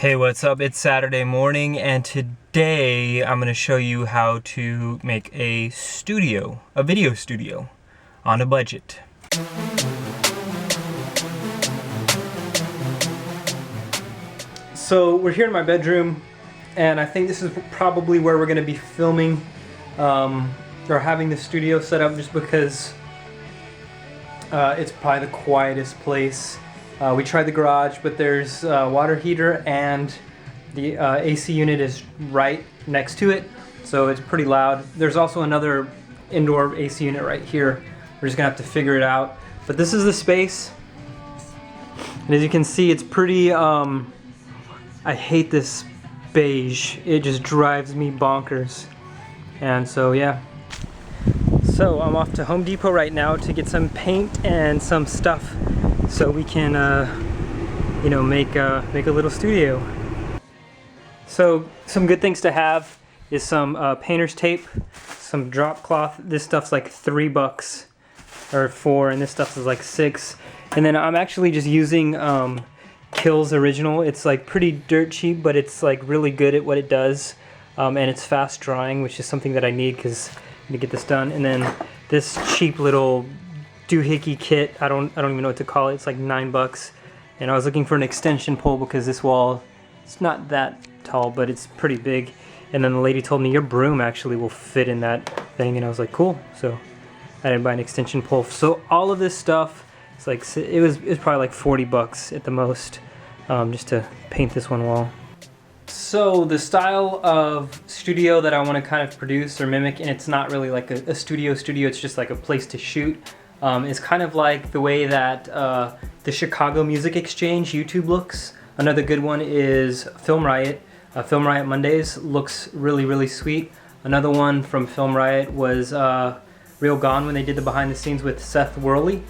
Hey, what's up? It's Saturday morning, and today I'm going to show you how to make a video studio on a budget. So we're here in my bedroom, and I think this is probably where we're going to be filming or having the studio set up, just because it's probably the quietest place. We tried the garage, but there's a water heater and the AC unit is right next to it, so it's pretty loud. There's also another indoor AC unit right here. We're just gonna have to figure it out. But this is the space, and as you can see, it's pretty, I hate this beige. It just drives me bonkers. And so yeah. So I'm off to Home Depot right now to get some paint and some stuff so we can, make a little studio. So some good things to have is some painter's tape, some drop cloth. This stuff's like $3 or $4, and this stuff is like $6. And then I'm actually just using Kilz Original. It's like pretty dirt cheap, but it's like really good at what it does, and it's fast drying, which is something that I need because to get this done. And then this cheap little doohickey kit, I don't even know what to call it. It's like $9, and I was looking for an extension pole because this wall, it's not that tall, but it's pretty big. And then the lady told me your broom actually will fit in that thing, and I was like, cool. So I didn't buy an extension pole. So all of this stuff, it's like it was probably like $40 at the most, just to paint this one wall. So the style of studio that I want to kind of produce or mimic, and it's not really like a studio, it's just like a place to shoot, is kind of like the way that the Chicago Music Exchange YouTube looks. Another good one is Film Riot. Film Riot Mondays looks really, really sweet. Another one from Film Riot was Real Gone, when they did the behind the scenes with Seth Worley.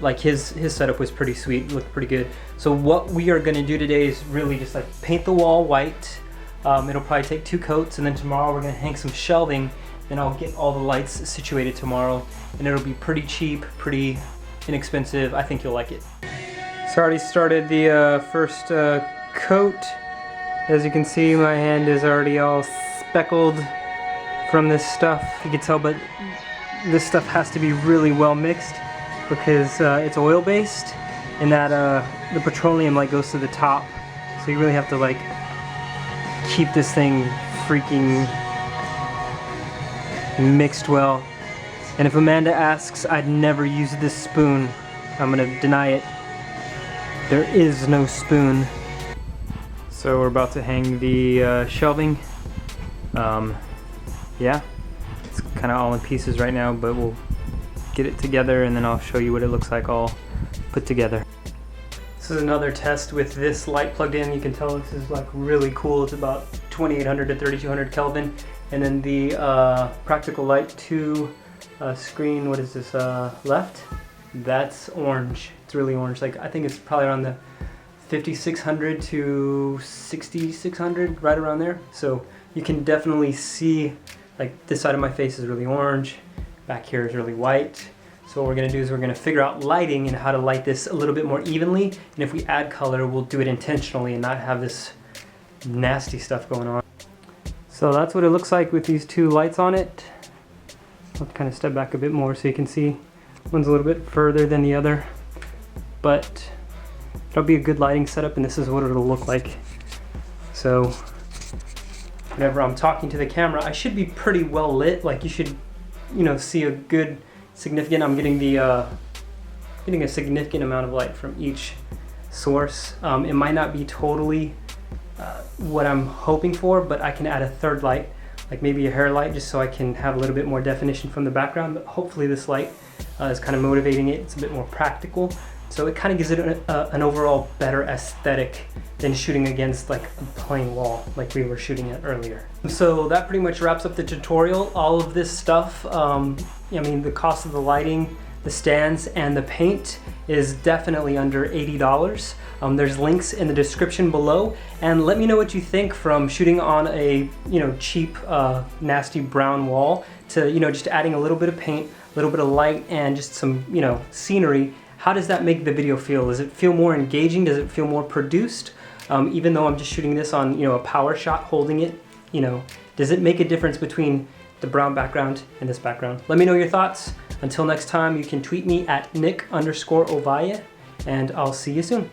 Like his setup was pretty sweet, looked pretty good. So what we are gonna do today is really just like paint the wall white. It'll probably take 2 coats, and then tomorrow we're gonna hang some shelving, and I'll get all the lights situated tomorrow, and it'll be pretty cheap, pretty inexpensive. I think you'll like it. So I already started the first coat. As you can see, my hand is already all speckled from this stuff. You can tell, but this stuff has to be really well mixed because it's oil based, and that the petroleum like goes to the top, so you really have to like keep this thing freaking mixed well. And if Amanda asks, I'd never use this spoon, I'm gonna deny it. There is no spoon. So we're about to hang the shelving. Yeah, it's kind of all in pieces right now, but we'll get it together and then I'll show you what it looks like all put together. This is another test with this light plugged in. You can tell this is like really cool. It's about 2800 to 3200 Kelvin. And then the practical light 2 screen, what is this, left? That's orange. It's really orange. Like, I think it's probably around the 5600 to 6600, right around there. So you can definitely see, like, this side of my face is really orange, back here is really white. So what we're gonna do is we're gonna figure out lighting and how to light this a little bit more evenly. And if we add color, we'll do it intentionally and not have this nasty stuff going on. So that's what it looks like with these 2 lights on it. I'll kind of step back a bit more so you can see. One's a little bit further than the other, but it'll be a good lighting setup, and this is what it'll look like. So whenever I'm talking to the camera, I should be pretty well lit. Like, you should, see a good significant. I'm getting the getting a significant amount of light from each source. It might not be totally what I'm hoping for, but I can add a third light, like maybe a hair light, just so I can have a little bit more definition from the background. But hopefully this light is kind of motivating it. It's a bit more practical, so it kind of gives it an overall better aesthetic than shooting against like a plain wall like we were shooting at earlier. So that pretty much wraps up the tutorial. All of this stuff, the cost of the lighting, the stands, and the paint is definitely under $80. There's links in the description below, and let me know what you think from shooting on a cheap nasty brown wall to just adding a little bit of paint, a little bit of light, and just some scenery. How does that make the video feel? Does it feel more engaging? Does it feel more produced? Even though I'm just shooting this on, you know, a power shot, holding it, you know, does it make a difference between the brown background and this background? Let me know your thoughts. Until next time, you can tweet me at Nick_Ovalle, and I'll see you soon.